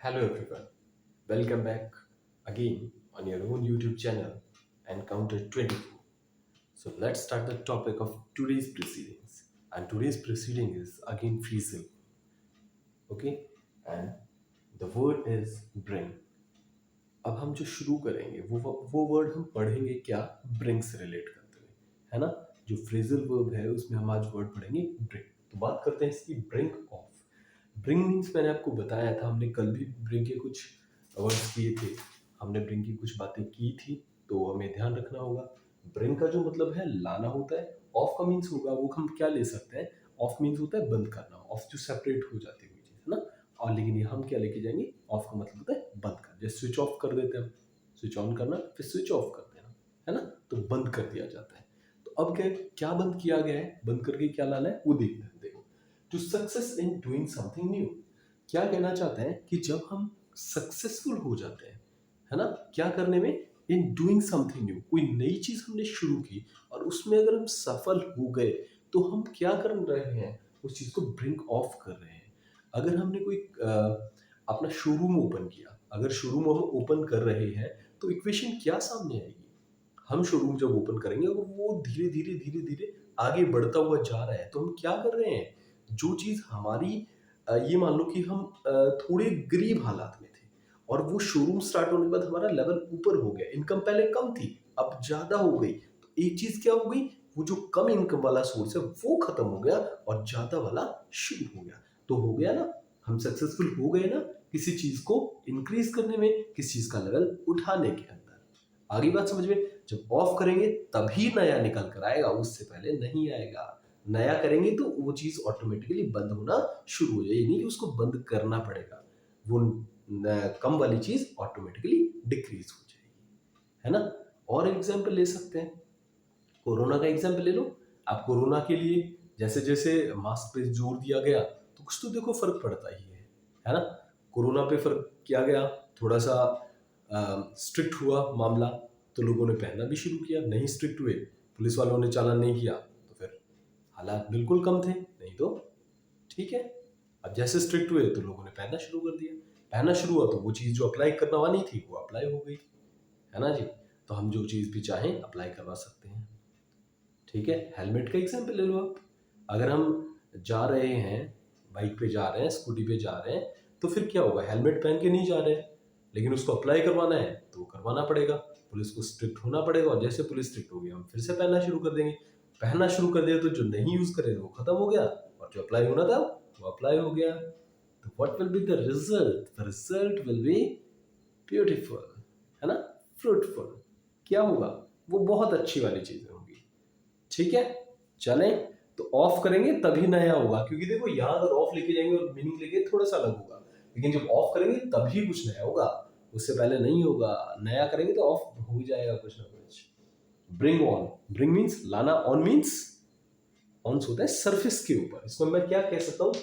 Hello everyone, welcome back again on your own YouTube channel Encounter 24. So let's start the topic of today's proceedings. And today's proceeding is again freezing. Okay? And the word is bring. अब हम जो शुरू करेंगे वो word हम पढ़ेंगे क्या bring से रिलेट करते हुए, है ना? जो फ्रेजल वर्ब है उसमें हम आज वर्ड पढ़ेंगे ब्रिंग। तो बात करते हैं इसकी ब्रिंग ऑफ। ब्रिंग मीन्स मैंने आपको बताया था, हमने कल भी ब्रिंग के कुछ वर्ड्स किए थे, हमने ब्रिंग की कुछ बातें की थी, तो हमें ध्यान रखना होगा। ब्रिंग का जो मतलब है लाना होता है, ऑफ का मीन्स होगा वो हम क्या ले सकते हैं, ऑफ मीन्स होता है बंद करना, ऑफ जो सेपरेट हो जाती हुई चीज है ना। और लेकिन ये हम क्या लेके जाएंगे, ऑफ का मतलब होता है बंद कर, जैसे स्विच ऑफ कर देते हैं हम, स्विच ऑन करना फिर स्विच ऑफ कर देना, है ना, तो बंद कर दिया जाता है। तो अब क्या क्या बंद किया गया है, बंद करके क्या लाना है वो देखते हैं। देखो, to success in doing something new, क्या कहना चाहते हैं कि जब हम सक्सेसफुल हो जाते हैं, है ना, क्या करने में, इन डूइंग समथिंग न्यू, कोई नई चीज हमने शुरू की और उसमें अगर हम सफल हो गए तो हम क्या कर रहे हैं, उस चीज को ब्रिंक ऑफ कर रहे हैं। अगर हमने कोई अपना शोरूम ओपन किया, अगर शोरूम हम ओपन कर रहे हैं तो इक्वेशन क्या सामने आएगी, हम शोरूम जब ओपन करेंगे और वो धीरे धीरे धीरे धीरे आगे बढ़ता हुआ जा रहा है तो हम क्या कर रहे हैं, जो चीज हमारी ये मान लो कि हम थोड़े गरीब हालात में थे और वो शोरूम स्टार्ट होने के बाद हमारा लेवल ऊपर हो गया, इनकम पहले कम थी अब ज्यादा हो गई, तो एक चीज क्या हो गई, वो जो कम इनकम वाला सोर्स है वो खत्म हो गया और ज्यादा वाला शुरू हो गया। तो हो गया ना, हम सक्सेसफुल हो गए ना किसी चीज को इंक्रीज करने में, किसी चीज का लेवल उठाने के अंदर। आगे बात समझ में, जब ऑफ करेंगे तभी नया निकल कर आएगा, उससे पहले नहीं आएगा। नया करेंगे तो वो चीज ऑटोमेटिकली बंद होना शुरू हो जाएगी, नहीं कि उसको बंद करना पड़ेगा, वो कम वाली चीज ऑटोमेटिकली डिक्रीज हो जाएगी, है ना। और एग्जाम्पल ले सकते हैं, कोरोना का एग्जाम्पल ले लो। आप कोरोना के लिए जैसे जैसे मास्क पे जोर दिया गया तो कुछ तो देखो फर्क पड़ता ही है ना। कोरोना पे फर्क किया गया, थोड़ा सा स्ट्रिक्ट हुआ मामला तो लोगों ने पहनना भी शुरू किया, नहीं स्ट्रिक्ट हुए, पुलिस वालों ने चालान नहीं किया तो फिर हालात बिल्कुल कम थे, नहीं तो ठीक है। अब जैसे स्ट्रिक्ट हुए तो लोगों ने पहनना शुरू कर दिया, पहनना शुरू हुआ तो वो चीज़ जो अप्लाई करना वाली थी वो अप्लाई हो गई, है ना जी। तो हम जो चीज़ भी चाहें अप्लाई करवा सकते हैं, ठीक है। हेलमेट का एग्जाम्पल ले लो आप, अगर हम जा रहे हैं, बाइक पे जा रहे हैं, स्कूटी पे जा रहे हैं, तो फिर क्या होगा, हेलमेट पहन के नहीं जा रहे हैं लेकिन उसको अप्लाई करवाना है तो करवाना पड़ेगा, पुलिस को स्ट्रिक्ट होना पड़ेगा, और जैसे पुलिस स्ट्रिक्ट हो गई हम फिर से पहनना शुरू कर देंगे। पहनना शुरू कर दिया तो जो नहीं यूज करे वो खत्म हो गया और जो अप्लाई होना था वो अप्लाई हो गया। तो what will be the result, the result will be beautiful, है ना, फ्रूटफुल। क्या होगा, वो बहुत अच्छी वाली चीजें होंगी, ठीक है। चलें, तो ऑफ करेंगे तभी नया होगा, क्योंकि देखो यहाँ अगर ऑफ लेके जाएंगे और मीनिंग लेके थोड़ा सा अलग होगा, लेकिन जब ऑफ करेंगे तभी कुछ नया होगा, उससे पहले नहीं होगा। नया करेंगे तो ऑफ हो जाएगा कुछ ना कुछ। ब्रिंग ऑन, ब्रिंग मीन्स लाना, ऑन मीन्स, ऑन होता है सरफेस के ऊपर, इसको मैं क्या कह सकता हूँ,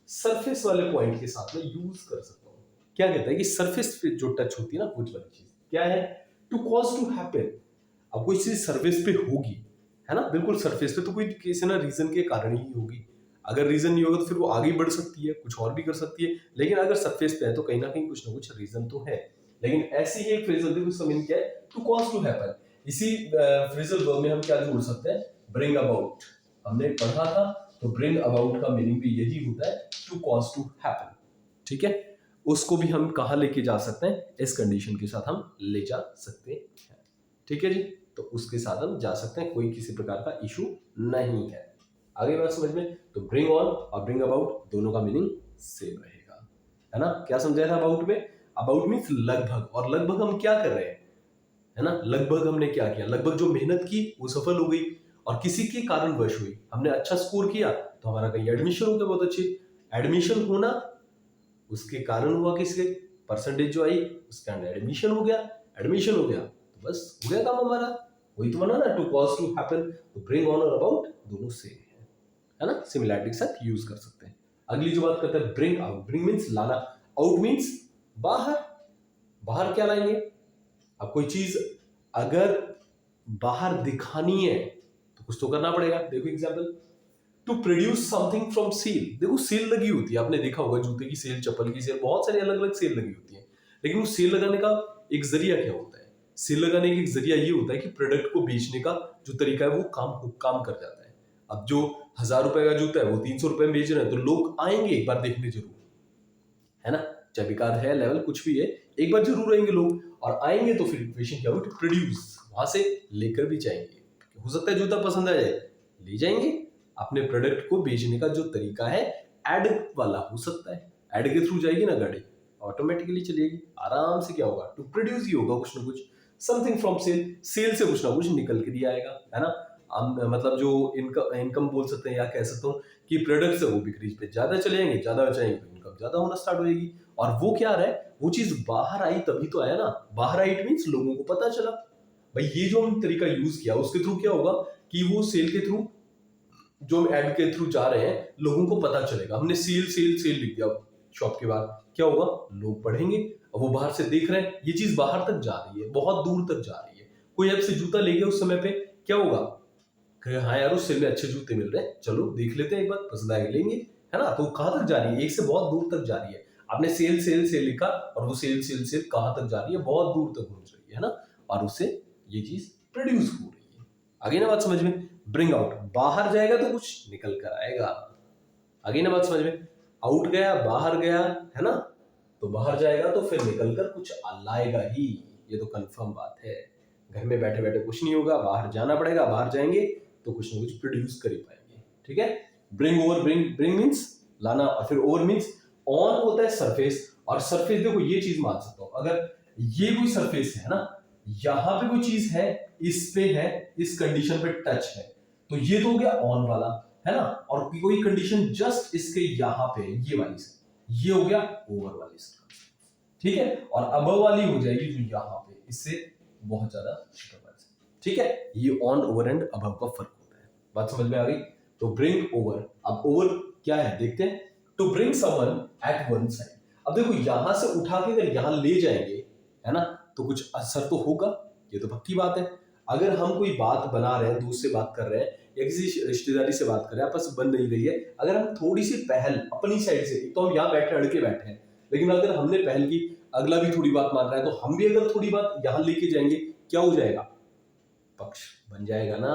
सरफेस वाले पॉइंट के साथ में यूज कर सकता हूँ। क्या कहता है कि सरफेस पे जो टच होती है ना कुछ वाली चीज, क्या है, टू कॉज टू हैपन। अब कोई चीज सरफेस पे होगी, है ना, बिल्कुल सरफेस पे, तो कोई किसी ना रीजन के कारण ही होगी। अगर रीजन नहीं होगा तो फिर वो आगे बढ़ सकती है, कुछ और भी कर सकती है, लेकिन अगर सरफेस पे है तो कहीं ना कहीं कुछ ना कुछ रीजन तो है। लेकिन ऐसी ही एक फ्रेजल देखो, इसका मीनिंग क्या है, टू कॉज टू हैपन। इसी फ्रेजल वर्ब में हम क्या जोड़ सकते हैं, ब्रिंग अबाउट, हमने पढ़ा था। तो ब्रिंग अबाउट का मीनिंग भी यही होता है, टू कॉज टू हैपन, ठीक है। उसको भी हम कहाँ लेके जा सकते हैं, इस कंडीशन के साथ हम ले जा सकते हैं, ठीक है जी। तो उसके साथ हम जा सकते हैं, कोई किसी प्रकार का इशू नहीं है। आगे बात समझ में, तो ब्रिंग ऑन और ब्रिंग अबाउट दोनों का मीनिंग सेम रहेगा, है ना। क्या समझाया था अबाउट में, अबाउट मीन्स लगभग, और लगभग हम क्या कर रहे हैं, है ना, लगभग हमने क्या किया, लगभग जो मेहनत की वो सफल हो गई और किसी के कारणवश हुई, हमने अच्छा स्कोर किया तो हमारा कहीं एडमिशन हो गया बहुत अच्छी, एडमिशन होना उसके कारण हुआ, किसके परसेंटेज जो आई उसके अंदर एडमिशन हो गया, एडमिशन हो गया तो बस हो गया काम हमारा। वही तो बना ना, टू कॉज टू हैपन। तो ब्रिंग ऑन और अबाउट दोनों सेम है ना, सिमिलैरिटी के साथ यूज कर सकते हैं। अगली जो बात करते हैं, ब्रिंग आउट, ब्रिंग मीन्स लाना, आउट मीन्स बाहर। बाहर क्या लाएंगे, अब कोई चीज अगर बाहर दिखानी है तो कुछ तो करना पड़ेगा। देखो example, to produce something from cell. देखो सेल लगी होती है, आपने देखा होगा जूते की सेल, चप्पल की सेल, बहुत सारी अलग अलग सेल लगी होती है। लेकिन वो सेल लगाने का एक जरिया क्या होता है? सेल लगाने का एक जरिया ये होता है कि प्रोडक्ट को बेचने का जो तरीका है वो काम कर जाता है। अब जो 1000 रुपए का जूता है वो 300 रुपए में बेच रहे हैं, तो लोग आएंगे एक बार देखने जरूर, है ना। चाहे बेकार है लेवल कुछ भी है, एक बार जरूर आएंगे लोग, और आएंगे तो फिर इक्वेशन क्या होगी? प्रोड्यूस, वहां से लेकर भी जाएंगे। हो सकता है जूता पसंद आ जाए, ले जाएंगे। अपने प्रोडक्ट को बेचने का जो तरीका है एड वाला हो सकता है, एड के थ्रू जाएगी ना गाड़ी, ऑटोमेटिकली चलेगी आराम से। क्या होगा? टू प्रोड्यूस ही होगा कुछ ना कुछ, समथिंग फ्रॉम सेल, सेल से कुछ ना कुछ निकल के दिया आएगा, है ना। मतलब जो इनकम इनकम बोल सकते हैं या कह सकता हूँ कि प्रोडक्ट्स है वो बिक्री पे ज्यादा चले जाएंगे, ज्यादा बचाएंगे तो इनकम ज्यादा होना स्टार्ट हो जाएगी। और वो क्या रहा है, वो चीज बाहर आई तभी तो आया ना, बाहर आई इट मीन्स लोगों को पता चला। भाई ये जो हम तरीका यूज किया उसके थ्रू क्या होगा कि वो सेल के थ्रू, जो हम एड के थ्रू जा रहे हैं, लोगों को पता चलेगा। हमने सेल सेल सेल लिख दिया शॉप के बाद, क्या होगा? लोग पढ़ेंगे, अब वो बाहर से देख रहे हैं, ये चीज बाहर तक जा रही है, बहुत दूर तक जा रही है। कोई आपसे जूता ले गया उस समय पे, क्या होगा? हाँ यार उस सेल में अच्छे जूते मिल रहे हैं, चलो देख लेते हैं एक बार, पसंद आएगा लेंगे, है ना। तो कहां तक जा रही है? एक से बहुत दूर तक जा रही है। आपने सेल सेल सेल लिखा और वो सेल सेल सेल कहां तक जा रही है? बहुत दूर तक पहुंच रही है ना। और उससे ये चीज प्रोड्यूस हो रही है। आगे ना बात समझ में? ब्रिंग आउट, बाहर जाएगा तो कुछ निकल कर आएगा। आगे ना बात समझ में? आउट गया, बाहर गया, है ना, तो बाहर जाएगा तो फिर निकल कर कुछ लाएगा ही, ये तो कंफर्म बात है। घर में बैठे बैठे कुछ नहीं होगा, बाहर जाना पड़ेगा, बाहर जाएंगे तो कुछ ना कुछ प्रोड्यूस कर ही पाएंगे, ठीक है। ब्रिंग ओवर, ब्रिंग मीन्स लाना, और फिर ओवर मीन्स ऑन होता है सरफेस। और सरफेस देखो ये चीज मान सकता हूं, अगर ये कोई सरफेस है ना, यहां पे कोई चीज है, इस पे है, इस कंडीशन पे टच है, तो ये तो हो गया ऑन वाला, है ना। और कोई कंडीशन जस्ट इसके यहां पे, ये वाली से, ये हो गया ओवर वाली से, ठीक है। और अबव वाली हो जाएगी जो यहां पे, इससे बहुत ज्यादा डिफरेंस, ठीक है। ये ऑन, ओवर एंड अबव का फर्क होता है। बात समझ में आ गई? तो ब्रिंग ओवर, अब ओवर क्या है देखते हैं। To bring someone at one side, अब देखो यहां से उठा के अगर यहां ले जाएंगे, है ना, तो कुछ असर तो होगा, ये तो पक्की बात है। अगर हम कोई बात बना रहे हैं, दूसरे से बात कर रहे हैं या किसी रिश्तेदारी से बात कर रहे हैं, आपस बन नहीं रही है, अगर हम थोड़ी सी पहल अपनी साइड से, तो हम यहाँ बैठे अड़के बैठे हैं, लेकिन अगर हमने पहल की, अगला भी थोड़ी बात मान रहा है, तो हम भी अगर थोड़ी बात यहां लेके जाएंगे, क्या हो जाएगा? पक्ष बन जाएगा ना।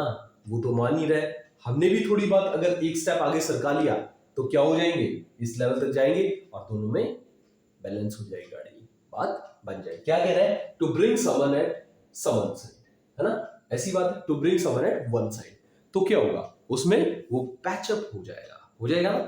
वो तो मान ही रहे, हमने भी थोड़ी बात अगर एक स्टेप आगे सरका लिया, तो क्या हो जाएंगे? इस लेवल तक जाएंगे और दोनों में बैलेंस हो जाएगी गाड़ी, बात बन जाएगी। क्या कह रहे हैं? To bring someone at someone side, है ना, ऐसी बात है। To bring someone at one side, तो क्या होगा उसमें? वो पैचअप हो जाएगा ना।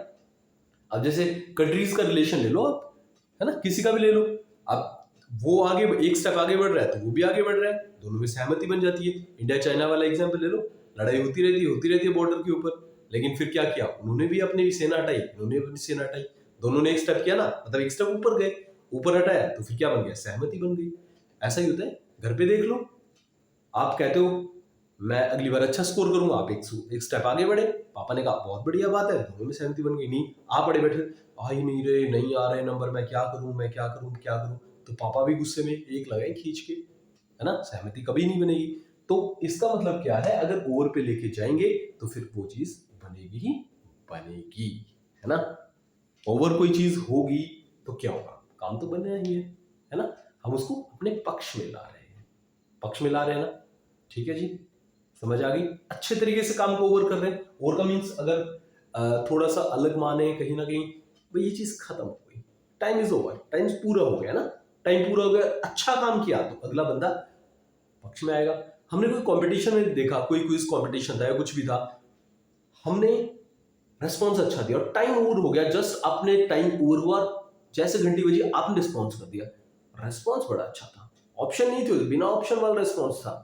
अब जैसे कंट्रीज का रिलेशन ले लो आप, है ना, किसी का भी ले लो। अब वो आगे एक स्टेप आगे बढ़ रहा है तो वो भी आगे बढ़ रहा है, दोनों में सहमति बन जाती है। इंडिया चाइना वाला एग्जांपल ले लो, लड़ाई होती रहती है बॉर्डर के ऊपर, लेकिन फिर क्या किया उन्होंने? भी अपनी सेना हटाई, इन्होंने अपनी सेना हटाई, दोनों ने एक स्टेप किया ना, मतलब एक स्टेप ऊपर गए, ऊपर हटाया तो फिर क्या बन गया? सहमति बन गई। ऐसा ही होता है, घर पे देख लो, आप कहते हो मैं अगली बार अच्छा स्कोर करूंगा, आप एक स्टेप आगे बढ़े, पापा ने कहा बहुत बढ़िया बात है, दोनों में सहमति बन गई। नहीं, आप बड़े बैठे, आ ही नहीं रहे, नहीं आ रहे नंबर, मैं क्या करूं, मैं क्या करूं, क्या करूं, तो पापा भी गुस्से में एक लगाए खींच के, है ना, सहमति कभी नहीं बनेगी। तो इसका मतलब क्या है? अगर ओवर पे लेके जाएंगे तो फिर वो चीज बनेगी ही बनेगी, है ना। ओवर कोई चीज होगी तो क्या होगा? काम तो बनना ही है ना। हम उसको अपने पक्ष में ला रहे हैं, पक्ष में ला रहे हैं ना, ठीक है जी, समझ आ गई। अच्छे तरीके से काम को ओवर कर रहे हैं। ओवर का मीन्स अगर थोड़ा सा अलग माने कहीं ना कहीं, भाई ये चीज खत्म हो गई, टाइम इज ओवर, टाइम पूरा हो गया ना, टाइम पूरा हो गया, अच्छा काम किया तो अगला बंदा पक्ष में आएगा। हमने कोई कंपटीशन में देखा, कोई क्विज कंपटीशन था या कुछ भी था, हमने रेस्पॉन्स अच्छा दिया और टाइम ओवर हो गया, जस्ट अपने टाइम ओवर हुआ, जैसे घंटी बजी आपने रिस्पॉन्स कर दिया, रेस्पॉन्स बड़ा अच्छा था, ऑप्शन नहीं थे, बिना ऑप्शन वाला रिस्पॉन्स था,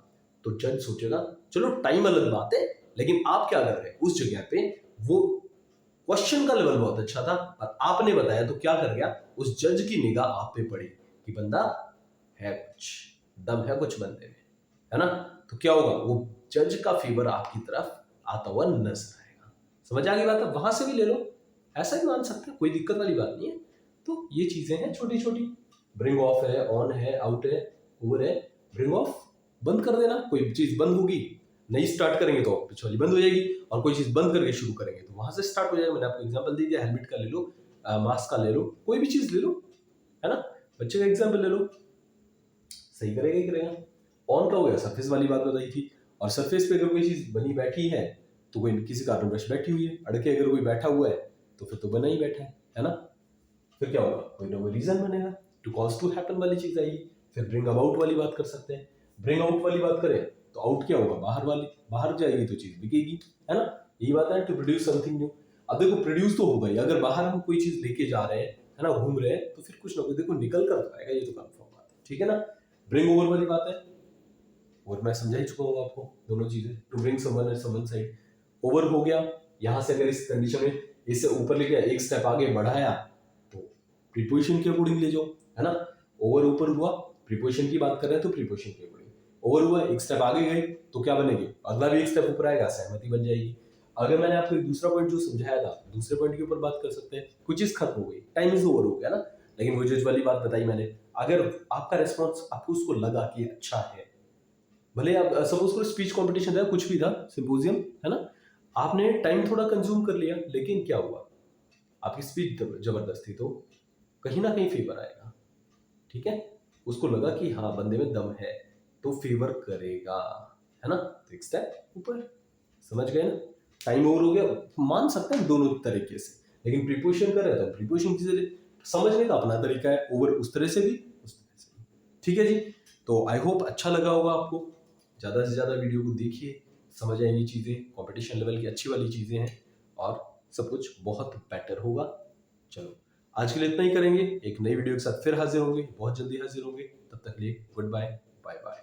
तो जज सोचेगा चलो टाइम अलग बात है, लेकिन आप क्या कर रहे हैं उस जगह पे? वो क्वेश्चन का लेवल बहुत अच्छा था और आपने बताया, तो क्या कर गया? उस जज की निगाह आप पे पड़ी कि बंदा है, कुछ दम है कुछ बंदे में, है ना। तो क्या होगा? वो जज का फेवर आपकी तरफ आता हुआ नजर आएगा। समझ आ गई बात है? वहां से भी ले लो, ऐसा भी मान सकते हैं, कोई दिक्कत वाली बात नहीं है। तो ये चीजें हैं छोटी छोटी, ब्रिंग ऑफ है, ऑन है, आउट है, ओवर है। ब्रिंग ऑफ बंद कर देना, कोई चीज बंद होगी नई स्टार्ट करेंगे तो पिछली वाली बंद हो जाएगी, और कोई चीज़ बंद करके शुरू करेंगे तो वहां से स्टार्ट हो जाएगा। मैंने आपको एग्जांपल दे दिया, हेलमेट का ले लो, मास्क का ले लो, कोई भी चीज़ ले लो, है ना। बच्चे का एग्जाम्पल ले लो, सही करेगा ही करेगा। ऑन का हो गया, सरफेस वाली बात बताई थी। और सरफेस पे अगर कोई चीज़ बनी बैठी है तो कोई किसी कारणवश बैठी हुई है, अड़के अगर कोई बैठा हुआ है तो फिर तो बना ही बैठा है ना। फिर क्या होगा, कोई ना कोई रीजन बनेगा, टू कॉज टू हैपन वाली चीज आएगी। फिर ब्रिंग अबाउट वाली बात कर सकते हैं। ब्रिंग आउट वाली बात करें तो आउट क्या होगा, बाहर वाली, बाहर जाएगी तो चीज बिकेगी, है ना। यही बात है, टू प्रोड्यूस समथिंग न्यू। अब देखो प्रोड्यूस तो होगा ही, अगर बाहर हम कोई चीज लेके जा रहे हैं, है ना, घूम रहे हैं, तो फिर कुछ ना कुछ देखो निकल कर आएगा, ये तो कंफर्म बात है, ठीक है ना। ब्रिंग ओवर वाली बात है, और मैं समझा ही चुका हूँ आपको दोनों चीजें, to bring someone at someone side. Over हो गया, यहाँ से अगर इस कंडीशन में इससे ऊपर लेके एक स्टेप आगे बढ़ाया तो प्रीपोजिशन के अकॉर्डिंग ले जाओ, है ना। ओवर ऊपर हुआ, प्रीपोजिशन की बात कर रहे हैं तो प्रीपोजिशन के अकॉर्डिंग। ओवर हुआ, एक स्टेप आगे गए तो क्या बनेगी, अगला भी एक स्टेप ऊपर आएगा, सहमति बन जाएगी। अगर मैंने आपको एक दूसरा पॉइंट जो समझाया था, दूसरे पॉइंट के ऊपर बात कर सकते हैं। कोई चीज खत्म हो गई, टाइम इज ओवर हो गया ना, लेकिन वो जो वाली बात बताई मैंने, अगर आपका रेस्पॉन्स, आपको उसको लगा कि अच्छा है, भले आप सपोज करो स्पीच कंपटीशन था, कुछ भी था, सिंपोजियम, है ना, आपने टाइम थोड़ा कंज्यूम कर लिया, लेकिन क्या हुआ, आपकी स्पीच जबरदस्त थी, तो कहीं ना कहीं फेवर आएगा, ठीक है। उसको लगा कि हाँ बंदे में दम है, तो फेवर करेगा, है ना। तो एक स्टेप ऊपर, समझ गए ना। टाइम ओवर हो गया, मान सकते हैं दोनों तरीके से, लेकिन प्रीपोजिशन कर रहे हैं तो प्रीपोजिशन की समझने का अपना तरीका है, ओवर उस तरह से भी, उस तरह से भी, ठीक है जी। तो आई होप अच्छा लगा होगा आपको। ज़्यादा से ज़्यादा वीडियो को देखिए, समझ आएंगी चीज़ें, कंपटीशन लेवल की अच्छी वाली चीज़ें हैं, और सब कुछ बहुत बेटर होगा। चलो आज के लिए इतना ही करेंगे, एक नई वीडियो के साथ फिर हाजिर होंगे, बहुत जल्दी हाजिर होंगे। तब तक के लिए गुड बाय, बाय बाय।